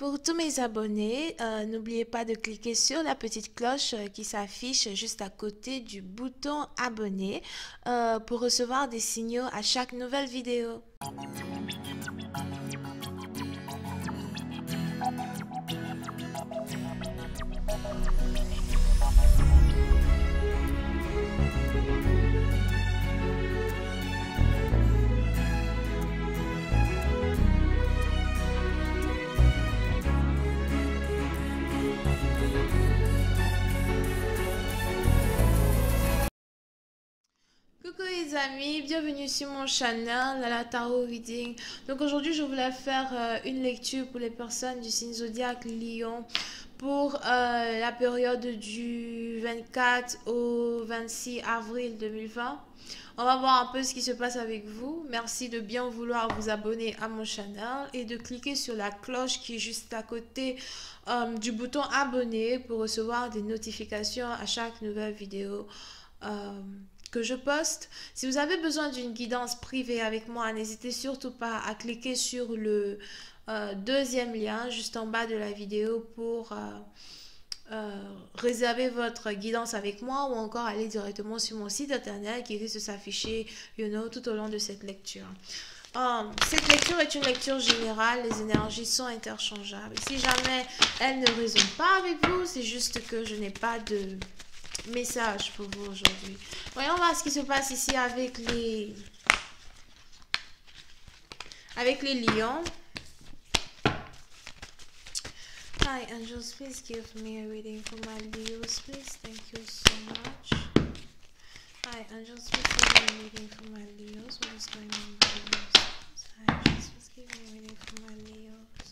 Pour tous mes abonnés, n'oubliez pas de cliquer sur la petite cloche qui s'affiche juste à côté du bouton abonner pour recevoir des signaux à chaque nouvelle vidéo. Coucou les amis, bienvenue sur mon channel la Tarot Reading. Donc aujourd'hui je voulais faire une lecture pour les personnes du signe zodiaque Lion pour la période du 24 au 26 avril 2020. On va voir un peu ce qui se passe avec vous. Merci de bien vouloir vous abonner à mon channel et de cliquer sur la cloche qui est juste à côté du bouton abonner pour recevoir des notifications à chaque nouvelle vidéo que je poste. Si vous avez besoin d'une guidance privée avec moi, n'hésitez surtout pas à cliquer sur le deuxième lien juste en bas de la vidéo pour réserver votre guidance avec moi ou encore aller directement sur mon site internet qui risque de s'afficher tout au long de cette lecture. Cette lecture est une lecture générale, les énergies sont interchangeables. Si jamais elles ne résonnent pas avec vous, c'est juste que je n'ai pas de message pour vous aujourd'hui. Voyons voir ce qui se passe ici avec les lions. Hi angels, please give me a reading for my Leos, please. Thank you so much. Hi angels, please give me a reading for my Leos. What is going on with my Leos? Hi angels, please give me a reading for my Leos.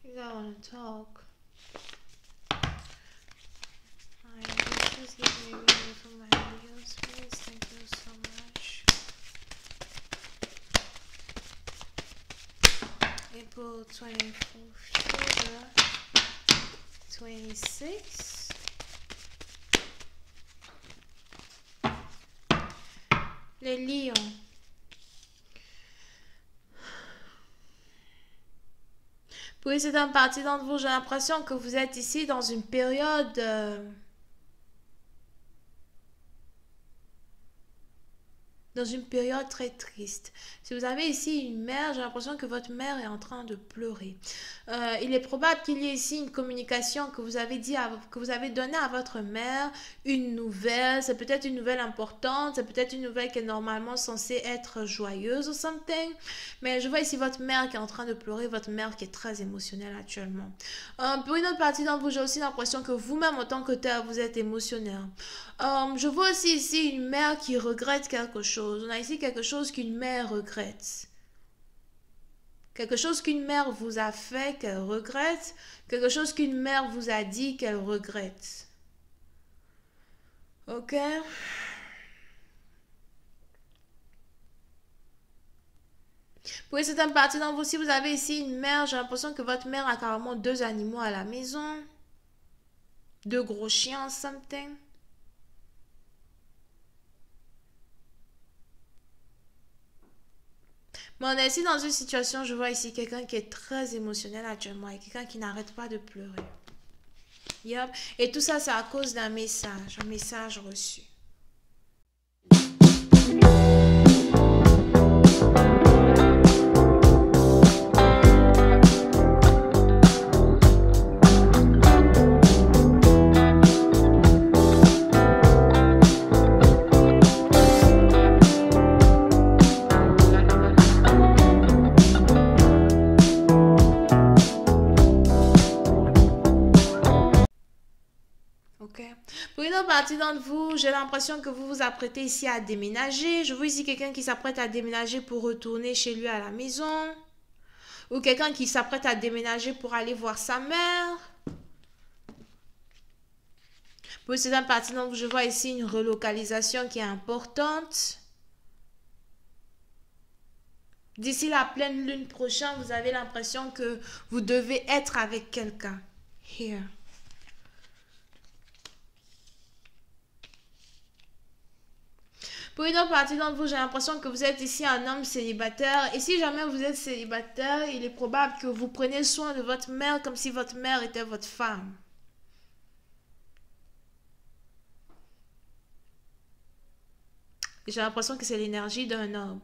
You don't want to talk. Please give me a reading for my Leos, please. Thank you so much. April 24th, October 26. Les lions. Pour certaines parties d'entre vous, j'ai l'impression que vous êtes ici dans une période très triste. Si vous avez ici une mère, j'ai l'impression que votre mère est en train de pleurer. Il est probable qu'il y ait ici une communication que vous avez donnée à votre mère, une nouvelle, c'est peut-être une nouvelle importante, c'est peut-être une nouvelle qui est normalement censée être joyeuse ou something, mais je vois ici votre mère qui est en train de pleurer, votre mère qui est très émotionnelle actuellement. Pour une autre partie d'entre vous, j'ai aussi l'impression que vous-même en tant que tel, vous êtes émotionnel. Je vois aussi ici une mère qui regrette quelque chose. On a ici quelque chose qu'une mère regrette. Quelque chose qu'une mère vous a fait qu'elle regrette. Quelque chose qu'une mère vous a dit qu'elle regrette. Ok? Pour certaines parties d'entre vous, si vous avez ici une mère, j'ai l'impression que votre mère a carrément 2 animaux à la maison. 2 gros chiens, something. Mais on est ici dans une situation, je vois ici quelqu'un qui est très émotionnel actuellement et quelqu'un qui n'arrête pas de pleurer. Yep. Et tout ça, c'est à cause d'un message reçu. Pour une autre partie d'entre vous, j'ai l'impression que vous vous apprêtez ici à déménager. Je vois ici quelqu'un qui s'apprête à déménager pour retourner chez lui à la maison. Ou quelqu'un qui s'apprête à déménager pour aller voir sa mère. Pour certaines parties d'entre vous, je vois ici une relocalisation qui est importante. D'ici la pleine lune prochaine, vous avez l'impression que vous devez être avec quelqu'un. Here. Pour une autre partie d'entre vous, j'ai l'impression que vous êtes ici un homme célibataire. Et si jamais vous êtes célibataire, il est probable que vous preniez soin de votre mère comme si votre mère était votre femme. J'ai l'impression que c'est l'énergie d'un homme.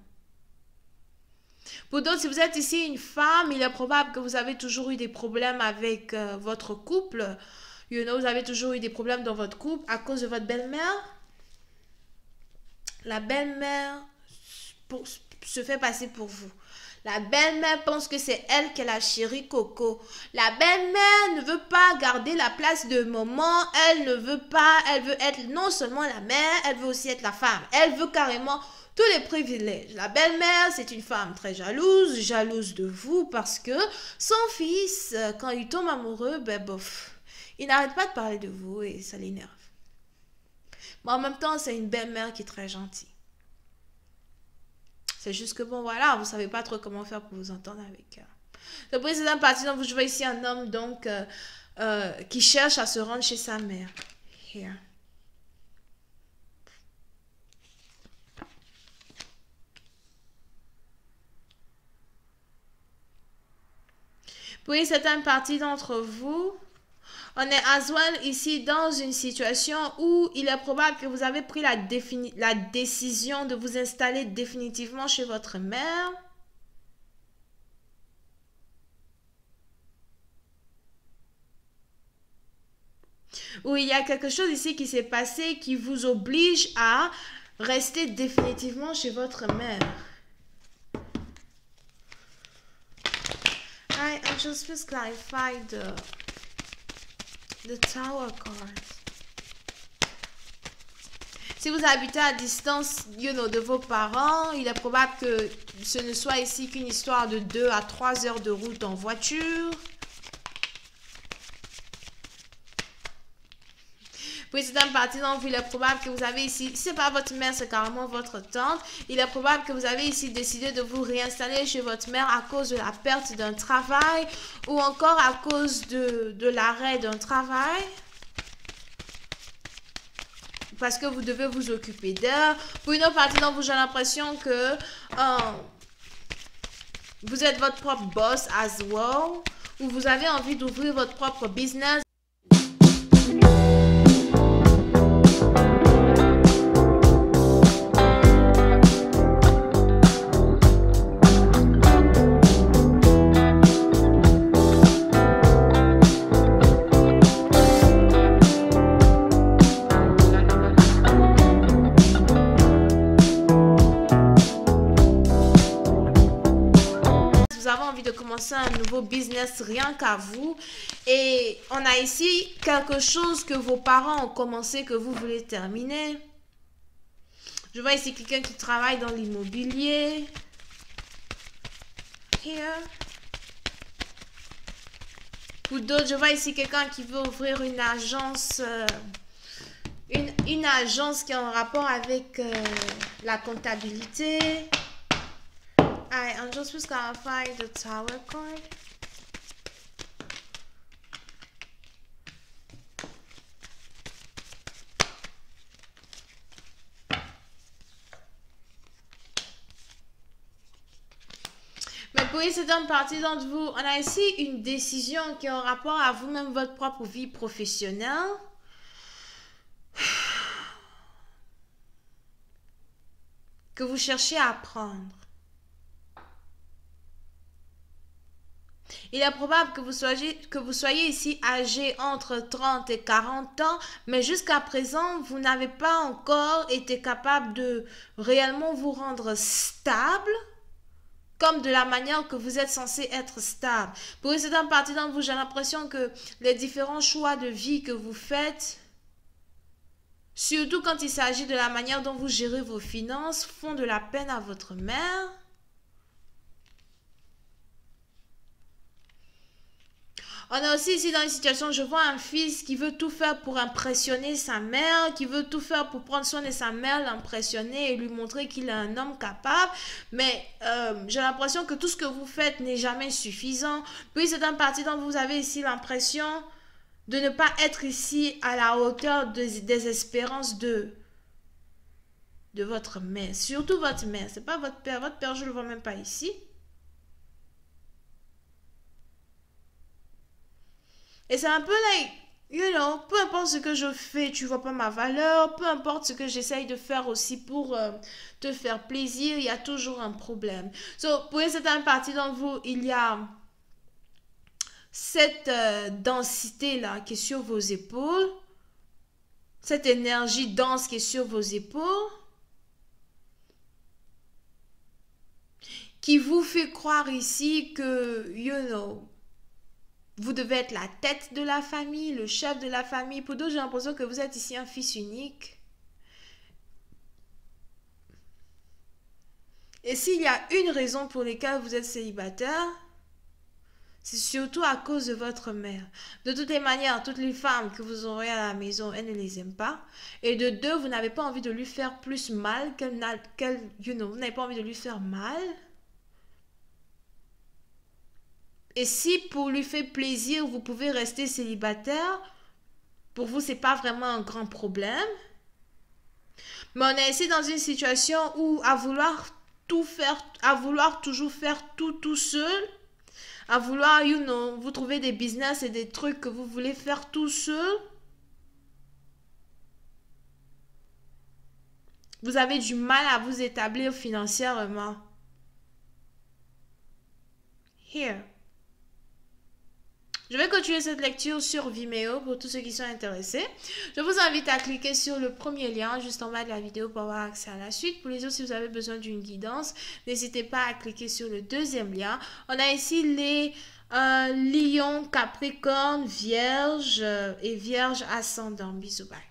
Pour d'autres, si vous êtes ici une femme, il est probable que vous avez toujours eu des problèmes avec votre couple. Vous avez toujours eu des problèmes dans votre couple à cause de votre belle-mère. La belle-mère se fait passer pour vous. La belle-mère pense que c'est elle qui est la chérie Coco. La belle-mère ne veut pas garder la place de maman. Elle ne veut pas, elle veut être non seulement la mère, elle veut aussi être la femme. Elle veut carrément tous les privilèges. La belle-mère, c'est une femme très jalouse, jalouse de vous parce que son fils, quand il tombe amoureux, ben bof, il n'arrête pas de parler de vous et ça l'énerve. Mais en même temps, c'est une belle-mère qui est très gentille. C'est juste que bon, voilà, vous ne savez pas trop comment faire pour vous entendre avec elle. Le précédent parti, donc je vois ici un homme donc qui cherche à se rendre chez sa mère. Here. Pour certaines parties d'entre vous, on est as well ici dans une situation où il est probable que vous avez pris la décision de vous installer définitivement chez votre mère. Ou il y a quelque chose ici qui s'est passé qui vous oblige à rester définitivement chez votre mère. I just please clarify the Tower card. Si vous habitez à distance, de vos parents, il est probable que ce ne soit ici qu'une histoire de 2 à 3 heures de route en voiture. Puis c'est un parti dont il est probable que vous avez ici, c'est pas votre mère, c'est carrément votre tante. Il est probable que vous avez ici décidé de vous réinstaller chez votre mère à cause de la perte d'un travail ou encore à cause de l'arrêt d'un travail. Parce que vous devez vous occuper d'elle. Pour une autre partie dont vous, j'ai l'impression que vous êtes votre propre boss as well. Ou vous avez envie d'ouvrir votre propre business. De commencer un nouveau business rien qu'à vous et on a ici quelque chose que vos parents ont commencé que vous voulez terminer. Je vois ici quelqu'un qui travaille dans l'immobilier. Here. Ou d'autres, je vois ici quelqu'un qui veut ouvrir une agence une agence qui est en rapport avec la comptabilité. I'm just going to clarify the Tower card. Mais pour certaines parties d'entre vous, on a ici une décision qui est en rapport à vous-même, votre propre vie professionnelle. Que vous cherchez à prendre. Il est probable que vous soyez ici âgé entre 30 et 40 ans, mais jusqu'à présent, vous n'avez pas encore été capable de réellement vous rendre stable, comme de la manière que vous êtes censé être stable. Pour certaines parties d'entre vous, j'ai l'impression que les différents choix de vie que vous faites, surtout quand il s'agit de la manière dont vous gérez vos finances, font de la peine à votre mère. On est aussi ici dans une situation, je vois un fils qui veut tout faire pour impressionner sa mère, qui veut tout faire pour prendre soin de sa mère, l'impressionner et lui montrer qu'il est un homme capable. Mais j'ai l'impression que tout ce que vous faites n'est jamais suffisant. Puis c'est un parti dont vous avez ici l'impression de ne pas être ici à la hauteur des espérances de de votre mère, surtout votre mère, c'est pas votre père. Votre père, je le vois même pas ici. Et c'est un peu like, peu importe ce que je fais, tu vois pas ma valeur, peu importe ce que j'essaye de faire aussi pour te faire plaisir, il y a toujours un problème. So, pour une certaine partie d'entre vous, il y a cette densité-là qui est sur vos épaules, cette énergie dense qui est sur vos épaules, qui vous fait croire ici que, vous devez être la tête de la famille, le chef de la famille. Pour d'autres, j'ai l'impression que vous êtes ici un fils unique. Et s'il y a une raison pour laquelle vous êtes célibataire, c'est surtout à cause de votre mère. De toutes les manières, toutes les femmes que vous aurez à la maison, elle ne les aime pas. Et de deux, vous n'avez pas envie de lui faire plus mal vous n'avez pas envie de lui faire mal. Et si pour lui faire plaisir, vous pouvez rester célibataire, pour vous, c'est pas vraiment un grand problème. Mais on est ici dans une situation où à vouloir tout faire, à vouloir toujours faire tout seul, à vouloir, vous trouver des business et des trucs que vous voulez faire tout seul, vous avez du mal à vous établir financièrement. Here. Je vais continuer cette lecture sur Vimeo pour tous ceux qui sont intéressés. Je vous invite à cliquer sur le premier lien juste en bas de la vidéo pour avoir accès à la suite. Pour les autres, si vous avez besoin d'une guidance, n'hésitez pas à cliquer sur le deuxième lien. On a ici les lions, capricorne, vierge et vierge ascendant. Bisous, bye.